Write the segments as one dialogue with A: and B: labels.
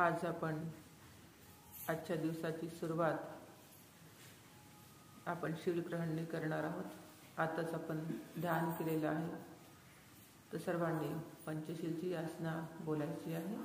A: आज आपण आजच्या दिवसाची सुरुवात आपण शीलग्रहणी करणार आहोत। आताच आपण ध्यान केलेलं आहे, तर सर्वांनी पंचशीलची आसना बोलायची आहे।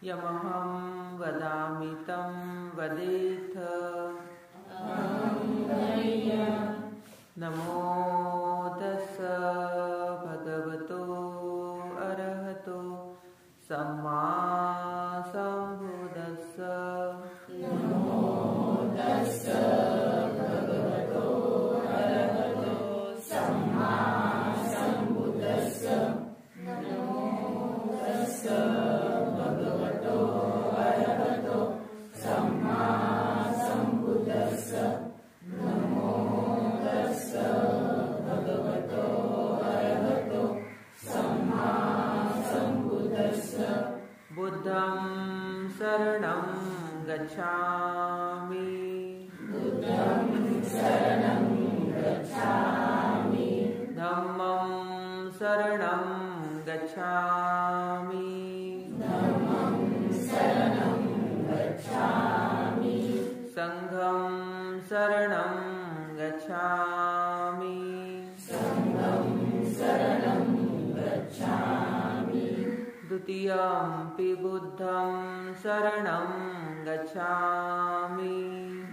A: यमहं वदामि तं वदेथ। नमो तस्स भगवतो अरहतो सम्मा सम्बुद्धस्स। नमो तस्स भगवतो अरहतो सम्मा सम्बुद्धस्स। नमो तस्स भगवतो अरहतो सम्मा सम्बुद्धस्स। नमो तस्स भगवतो अरहतो सम्मा सम्बुद्धस्स। बुद्धं शरणं गच्छामि। बुद्धं शरणं गच्छामि। धम्मं शरणं गच्छामि। धम्मं शरणं गच्छामि। संघं शरणं गच्छामि। संघं शरणं गच्छामि। द्वितीयंपि बुद्धं शरणं गच्छामि।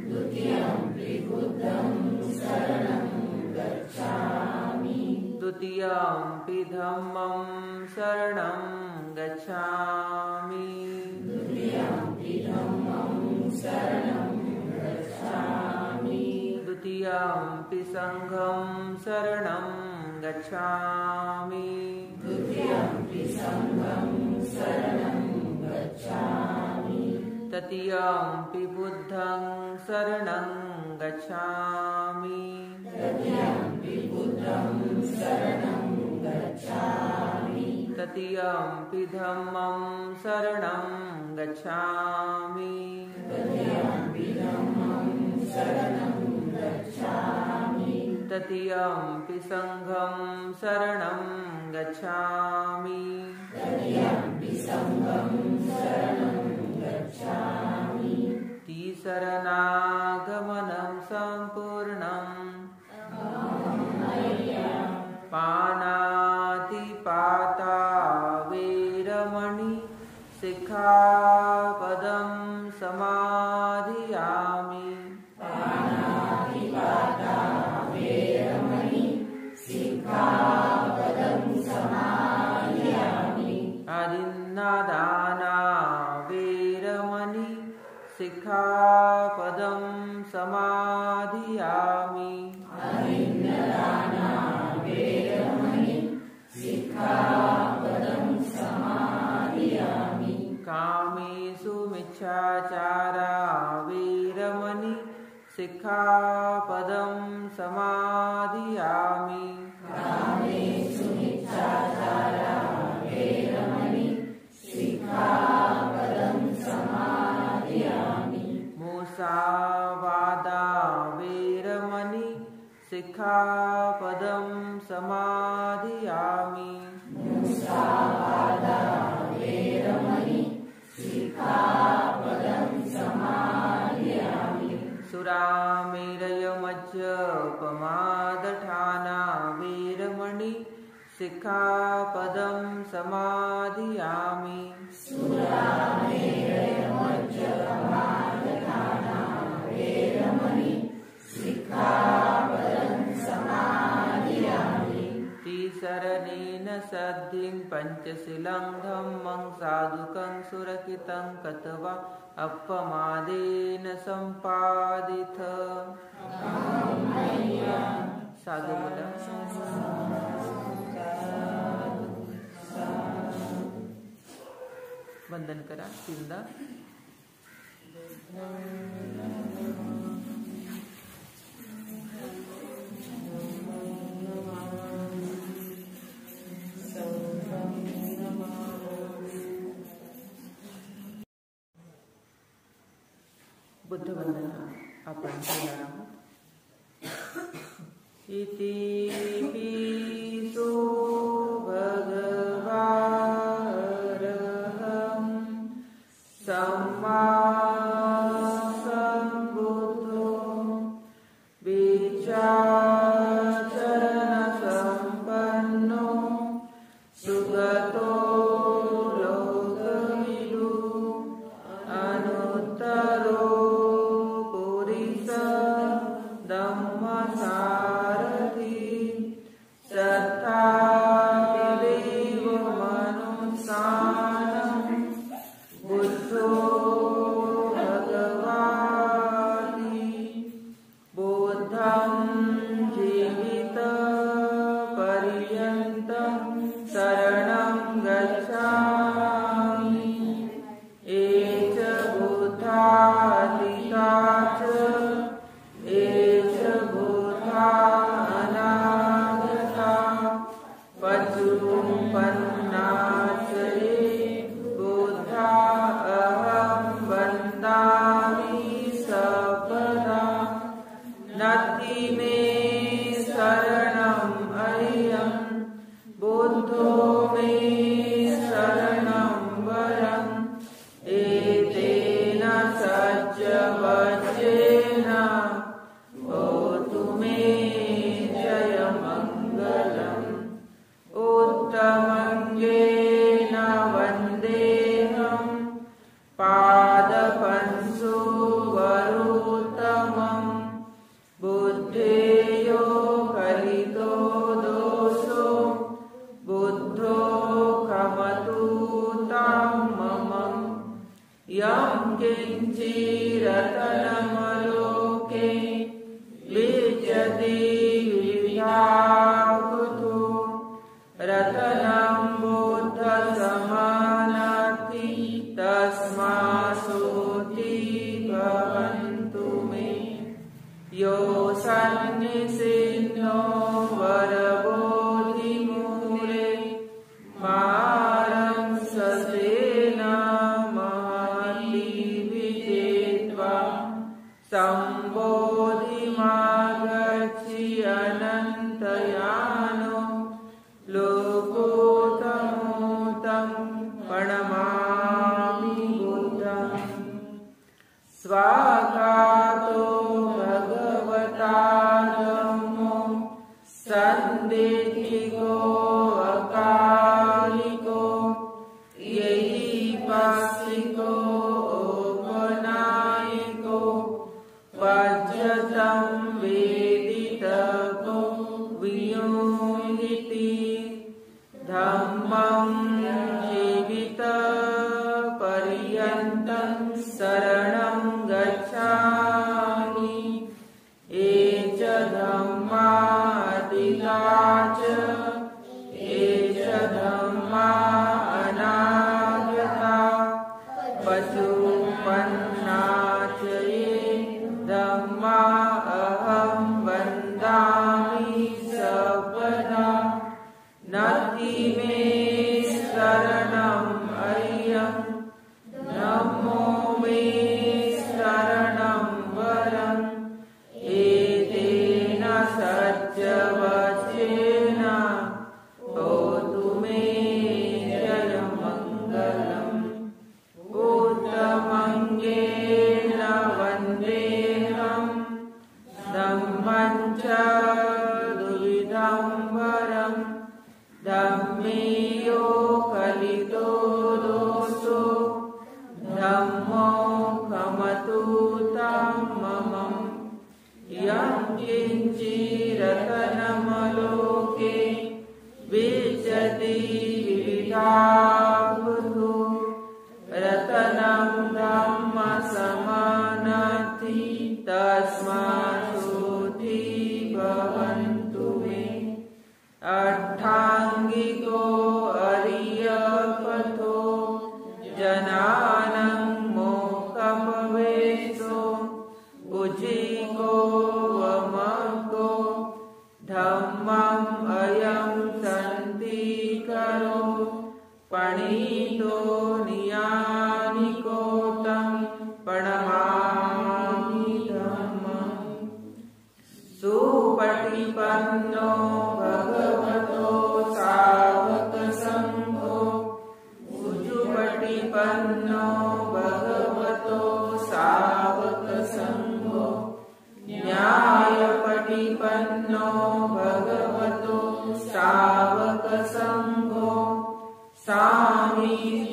A: द्वितीयंपि बुद्धं शरणं गच्छामि। द्वितीयंपि धम्मं शरणं गच्छामि। द्वितीयंपि धम्मं शरणं गच्छामि। द्वितीयंपि संघं शरणं गच्छामि। द्वितीयंपि संघं शरणं गच्छामि। तृतीयंपि बुद्धं शरणं गच्छामि। तृतीयंपि बुद्धं शरणं गच्छामि। तृतीयंपि धम्मं शरणं गच्छामि। तृतीयंपि धम्मं शरणं गच्छामि। तृतीयंपि संघं शरणं गच्छामि। तृतीयंपि संघं शरणं गच्छामि। तिसरणागमनं सम्पूर्णम्। पानातिपाता वेरमणि सिक्खापदं समाधियामि। पानातिपाता वेरमणि सिक्खापदं समाधियामि। अदिन्नादाना वेरमणि सिक्खापदं समाधियामि। कामेषु मिच्छाचारा वीरमणि सिक्खापदं समाधियामि। मुसावादा वीरमणि सिक्खापदं समाधियामि। सुरामेरयमज्जपमादठाना वीरमणि सिक्खापदं समाधियामि। तीसरणेन सद्धिं पंचशीलं धम्मं साधुकं सुरक्षितं कृत्वा अपमादेन संपादित। साधु बोला। वंदन करा तीनदा। बुद्ध वंदना आपण करणार आहोत। इति पिसो भगवारहं सम्मा सम्बुद्धो विचारणसम्पन्नो सुगतो लोकविदु अनुत्तरो धम्मसारथि सत्ताविदेव मनुष्यानं बुद्धो भगवाति। बुद्धं जीवितपर्यन्तं शरणं गच्छामि। एच बुद्धादिता च बुद्धा अहं वन्दामि सर्वदा। नति मे शरणम् अयं बुद्धो मे शरणं वरम्। एतेन सज्जवचेन होतु मे जयमङ्गलम्। उत्तमङ्गेन वन्देऽहं पादपंशुवरोत्तमम्। बुद्धेयो कलितो दोषो बुद्धो कमतु तं मम। यं किञ्चिरतनमलोके विद्यते विद्याकुतो। रतनं बुद्धसमानाति तस्मासोति भवन्तु मे। यो सन्निसिन्नो वरबोधिमूले मारं ससेन महतीभिजेत्वा सम्बोधिमागच्छि अनन्तयानो। लोकोत्तमोत्तं प्रणमामि बुद्धम्। स्वागतो भगवता धम्मो सन्दिग्धिको अकालिको यही पाक्षिको औपनायिको वज्रतं वेदितको वियोगिति। धम्मं जीवितपर्यन्तं शरणं प्रणमामि धम्मं। सुपटिपन्नो भगवतो सावकसङ्घो उजुपटिपन्नो भगवतो सावकसङ्घो न्यायपटिपन्नो भगवतो सावकसङ्घो सामीपटिपन्नो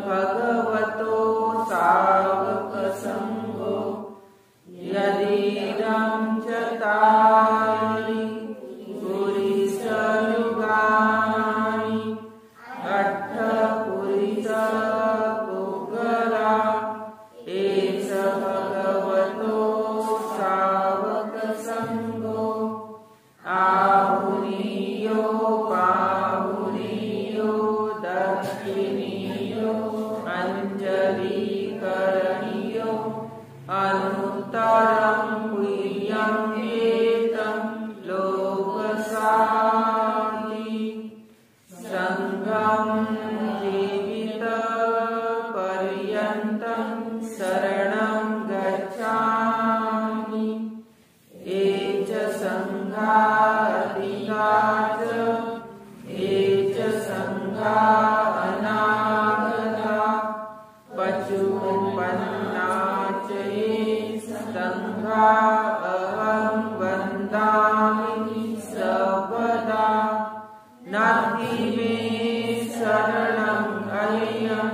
A: भगवतो सावकसङ्घो यदीदं चतारि पुरिसयुगानि अट्ठपुरिसपुगरा एष भगवतो सावकसङ्घो आहुनीयो पाहुनीयो दक्षिणीयो अञ्जलीकरणीयो अनुत्तरं पुण्यं एतं लोकशान्ति संघं जीवितपर्यन्तं शरणं गच्छामि। ये च संघा अधिका च ये च संघा अनागता पशुपन्ना च ये संघा अहं वन्दामि सर्वदा। नास्ति मे शरणं अयं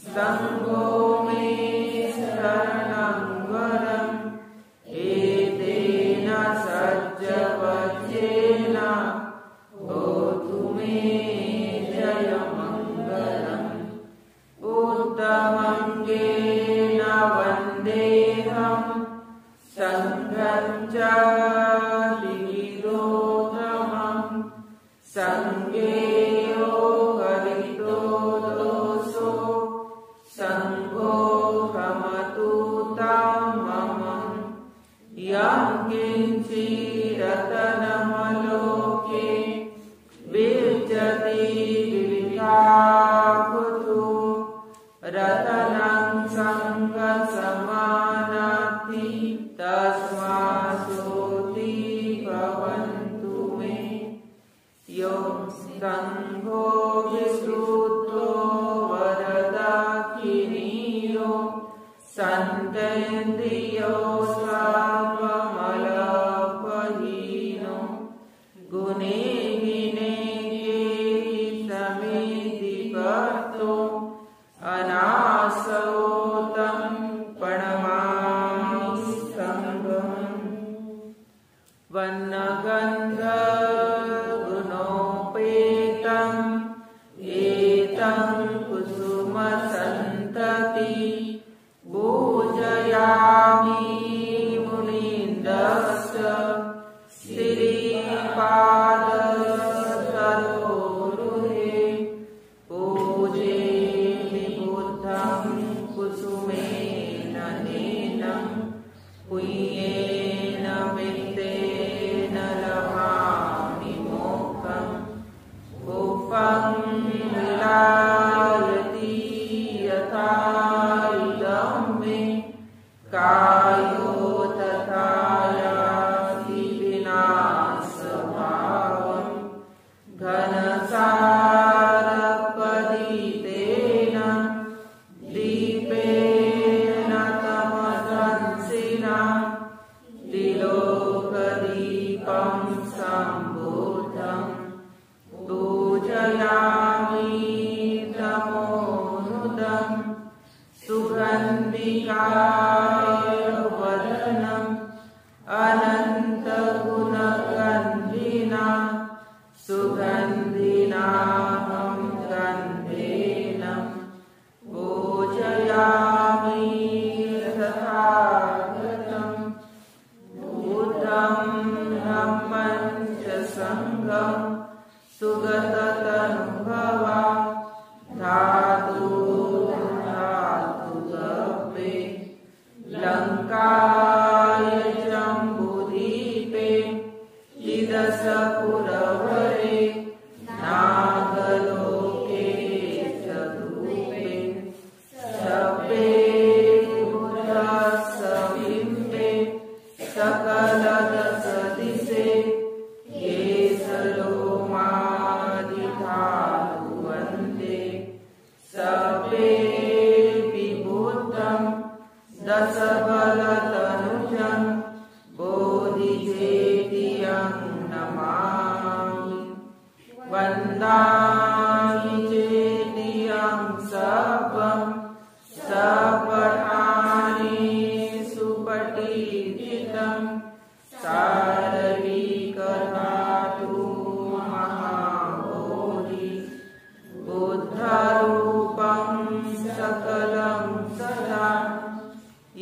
A: संघो मे शरणं वरम्। एतेन सज्जवचेन होतु मे जयमङ्गलम्। उत्तमङ्गेन वन्देऽहं संघं च विविधोत्तमम्। संघेयो हरितो दोषो संघो हमतुतमम्। यं किञ्चिरतनमलोके विद्यते विविधाभूतो रतनं संघसमानाति तस्मात्सोऽति भवन्तु मे। यो संघो विशुद्धो वरदक्षिणीयो सन्तेन्द्रियो सर्वमलपहीनो गुणे हीने समेति कर्तो अनासोतं प्रणमामि संघम्। वर्णगन्धगुणोपेतं एतं कुसुमसन्तति पूजयामि मुनीन्द्रस्य श्रीपादसरोरुहे। पूजेमि बुद्धं कुसुमेन नेनं पुण्येन मित्रेण लभामि मोक्षम्। पुष्पं विलायति यथा इदं मे कायो तथा याति विनाशभावम्। घनसारपदितेन दीपेन तमदंसिना त्रिलोकदीपं सम्बुद्धम् पूजयामि तमोनुदम्। सुगन्धिकाय वदनम् अनन्तगुणगन्धिना सुगन्धिनाहं गन्धेन पूजयामि तथागतम्। बुद्धं धम्मं च संघं सुगततनुभवा धातु धातु गव्ये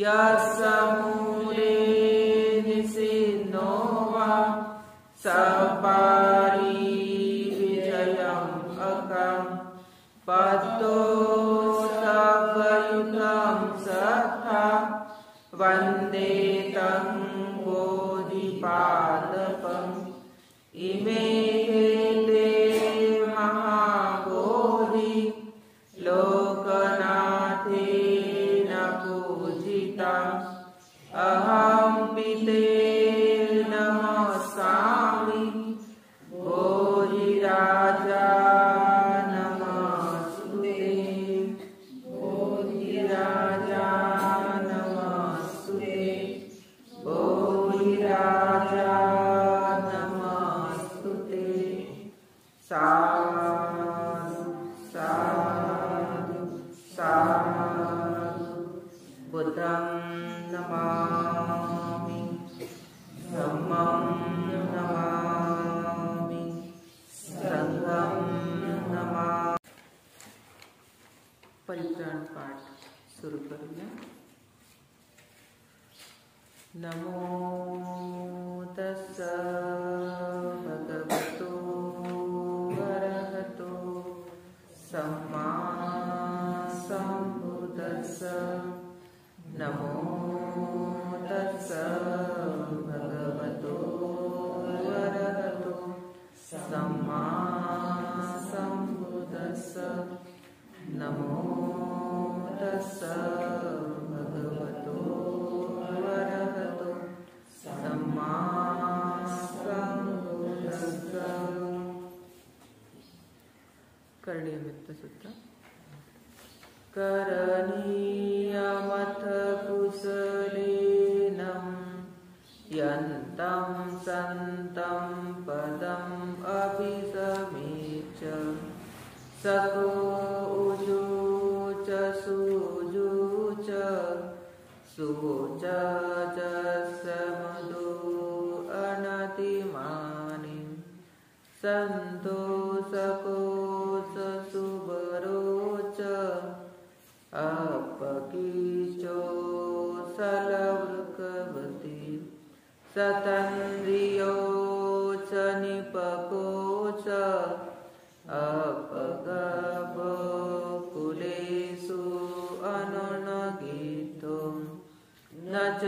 A: यस्समुरे निसिन्नो वा सपारि विजयम् अकम् पत्तो सवयुतं सत्था वन्दे तं बोधिपादपम् इमे ते महाबोधि लोकनाथेन पूजिता अहं पिते नमस्कामि बोधिराजा नमस्तुते बोधिराजा नमस्तुते बोधिराजा नमस्तुते साधु साधु साधु बुद्धं नमामि धम्मं नमामि संघं नमामि। परित्राण पाठ सुरू करूया। नमो तस्स भगवतो अरहतो सम्मा सम्बुद्धस्स। नमो तस्स भगवतो अरहतो सम्मा सम्बुद्धस्स। नमो तस्स भगवतो अरहतो सम्मा सम्बुद्धस्स। करणीय मित्त सूत्र। करणीयमथ कुशलेनं यन्तं सन्तं पदम् अभिसमीच सको उजूच सुजूच सुवोच जसमदो अनतिमानिं सन्तोषकोश सुबरोच अपकीचो सलवृकवती सतन्द्रियो च निपकोच अपगपकुलेषु अनुनगितो न च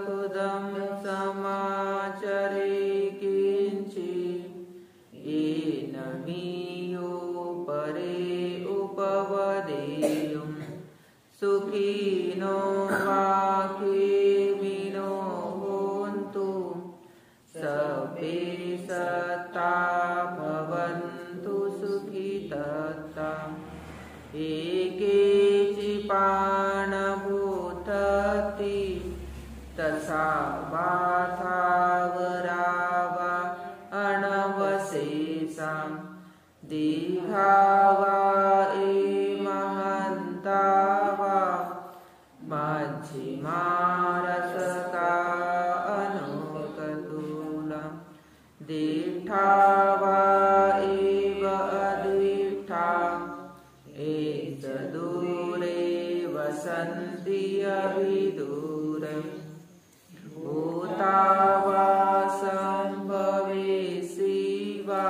A: कुदं समाचरे किञ्चित् येन मीयो परे उपवदेयुं सुखिनो वाकेमिनो होन्तु सर्वे सत्ता भवन्तु सुखितः एकेचिपाणभूतति तथा वाथावरावा अणवशेषां दीर्घावा महन्ता वा मध्यमारसका अनुकतूलं दीर्घा वा एव अदीर्घा दूरे वसन्ति अभिदूरम् भूता वा सम्भवेसि वा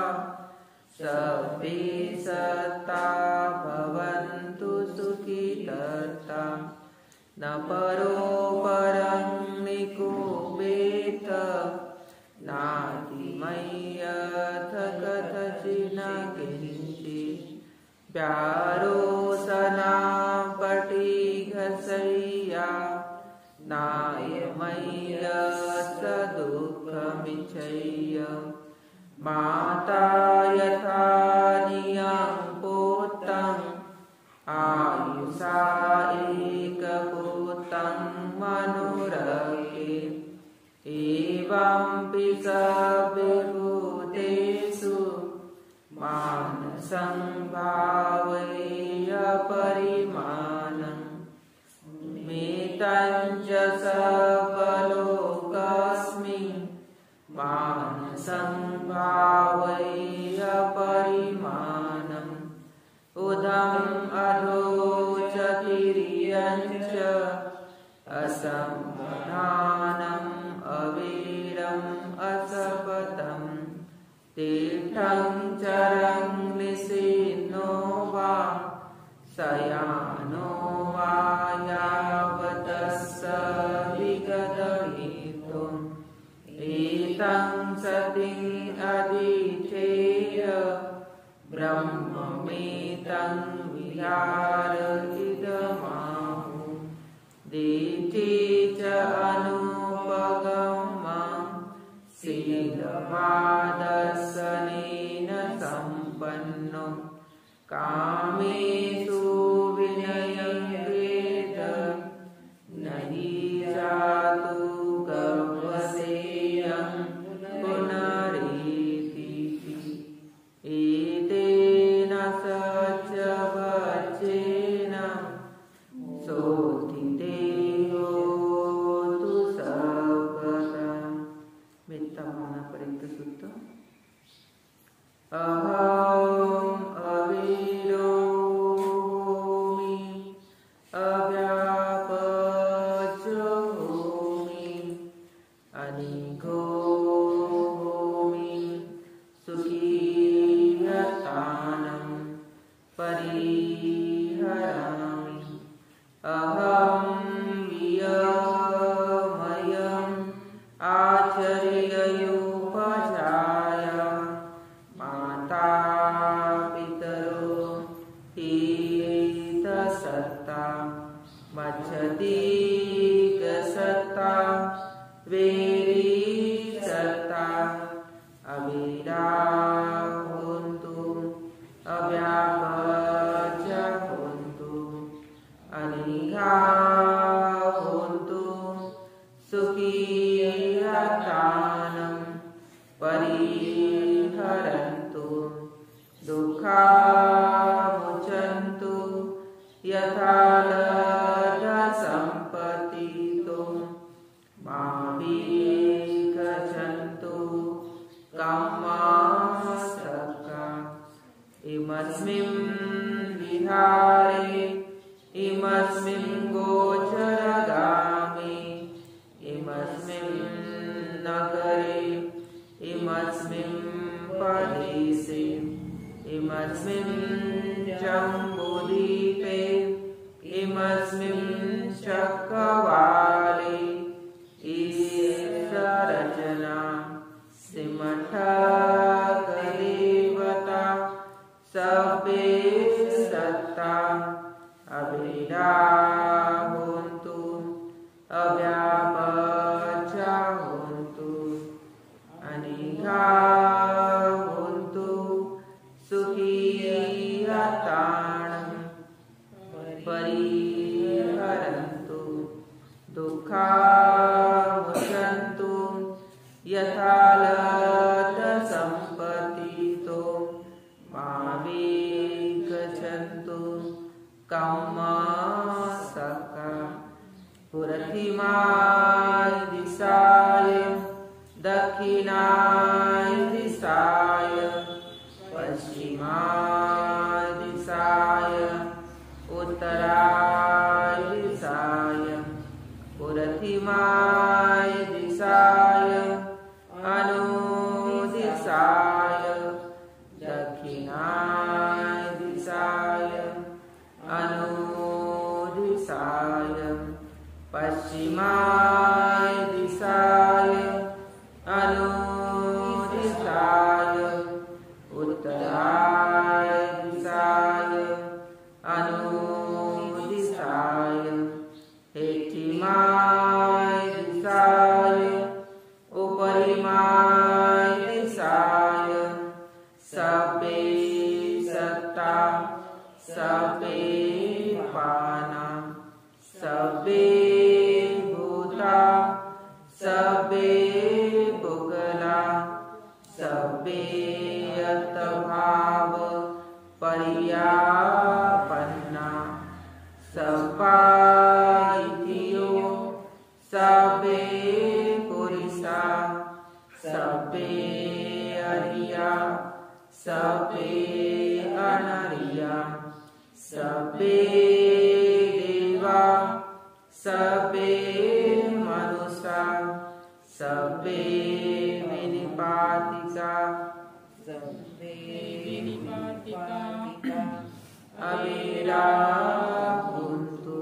A: सर्वे सत्ता भवन्तु सुखितः न परो परं निकुपेत नातिमय्यथ कथचिन्न किञ्चित् प्यारोसना पटिघसय्या नायमय्यथ दुःखमिच्छय्य माता यथा नियं पोतं आयुषा एकपोतं मनुरके एवं विभूतेषु मानसं भावयेय परिमाणं मेतं च सबलोकस्मिन् मानसं भावयेय परिमाणम् उदम् अधो च तिर्यं च असंवधानम् अवीरम् असपतम् तीर्थं चरं निसीनो वा शयानो वा यावतस्स विगतहेतुम् एतं सतिम् अधीतेय ब्रह्ममेतं विहारयिदमाहु दीति च अनुपगमम् शीलवादर्शनेन सम्पन्नो कामेषु विनयेद न हि जातु गवसेयं पुनरेति एतेन सच्चवच्चेन सोतितेयो तु सर्वदा। मेत्ता भावना पर्यंत सुद्ध। अहम अविरोमि अव्यापचोमि अनिघोमि सुखीयतानं परिहरामि अहं वियमयम् आचर्ययोपजाय माता पितरो हितसत्ता मच्छदीकसत्ता वेरिसत्ता अविराहुन्तु अव्यापचहुन्तु अनिघाहुन्तु सुखीयतानं परिहरन्तु दुःखामुचन्तु यथा लब्धसम्पत्तितो मा विगच्छन्तु कामास्तका इमस्मिन् विहारे इमस्मिन् गोचरगामे इमस्मिन् नगरे इमस्मिन् प्रदेशे इमस्मिन् जम्बूद्वीपे इमस्मिन् चक्रवाले ईशरचना सिमठकदेवता सभ्ये सत्ता अविराहुन्तु अव्यापचहुन्तु अनिघाहुन्तु सुखीयतानं परिहरन्तु दुःखामुचन्तु यथा लब्धसम्पत्तितो मा विगच्छन्तु कामास्तका पुरथिमाय दिशाय दक्षिणाय दिशाय पश्चिमाय दिशाय उत्तराय दिशाय पुरथिमाय दिशाय अनुदिशाय दक्षिणाय दिशाय अनुदिशाय पश्चिमाय दिशाय अनुदिशाय उत्तराय दिशाय अनुदिशाय हेठिमाय दिशाय उपरिमाय दिशाय सभ्ये सत्ता सभ्ये पाना सभ्ये भूता सभ्ये पुगला सभ्ये यतभाव पर्यापन्ना सपाइतियो सभ्ये पुरुषा सभ्ये अरिया सभ्ये अनरिया सभ्ये देवा सबे मनुष्या सबे विनिपातिका अवीरा भवन्तु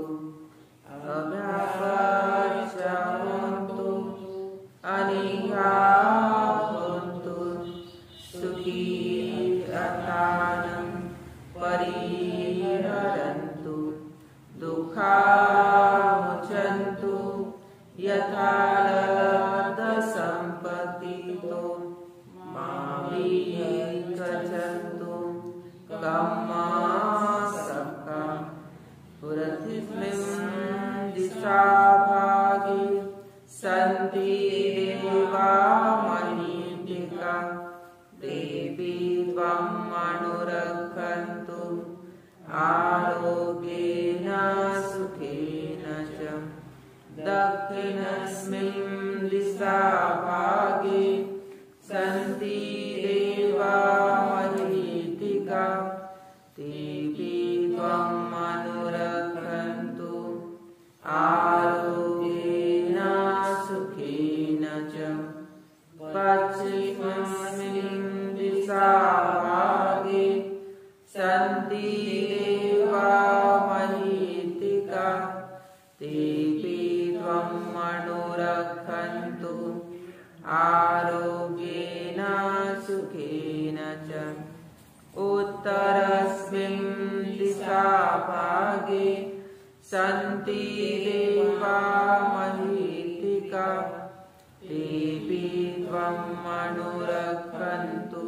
A: अव्यापच्चा भवन्तु अनिहा भवन्तु सुखी अथानं परिहरन्तु दुःखामुच्यन्तु यथा लब्धसम्पत्तितो माविगच्छन्तु कम्मासक्ता पृथिवीं दिशाभागे सन्ति देवा महीथिका देवी त्वं अनुरक्षन्तु आरोग्येन सुखेन च दक्षिणस्मिन् दिशाभागे सन्ति देवा महीथिका देवी त्वं अनुरक्षन्तु आरोग्येन सुखेन च पश्चिमस्मिन् दिशाभागे सन्ति देवा महीथिका देवी त्वं अनुरक्षन्तु आरोग्येन सुखेन च उत्तरस्मिन् दिशाभागे सन्ति देवा महीथिका देवी त्वं अनुरक्षन्तु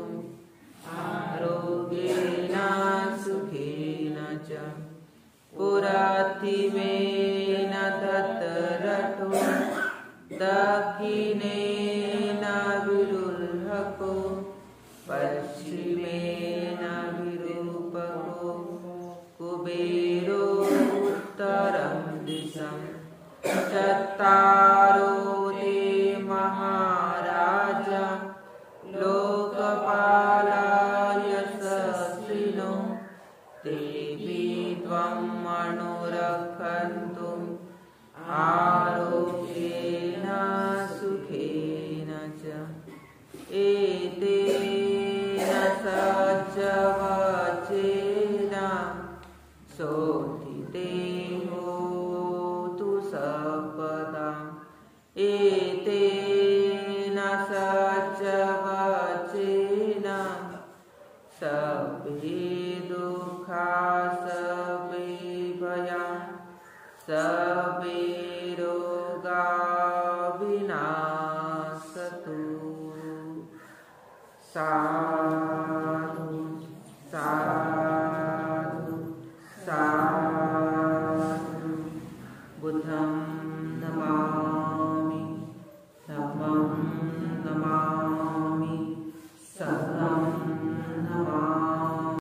A: आरोग्येन सुखेन च पुराथिमेन तत्रटो दक्षिणेन विरुल्हको पश्चिमेन विरूपको कुबेरो उत्तरं दिशं चत्तारो ते महाराजा लोकपालाय सस्तिनो देवी त्वं अनुरक्षन्तु आरोग्येन सुखेन च एतेन सच्चवचेन सोऽथिते होतु सर्वदाम् एतेन सच्चवचेन सबे दुःखा सबे भया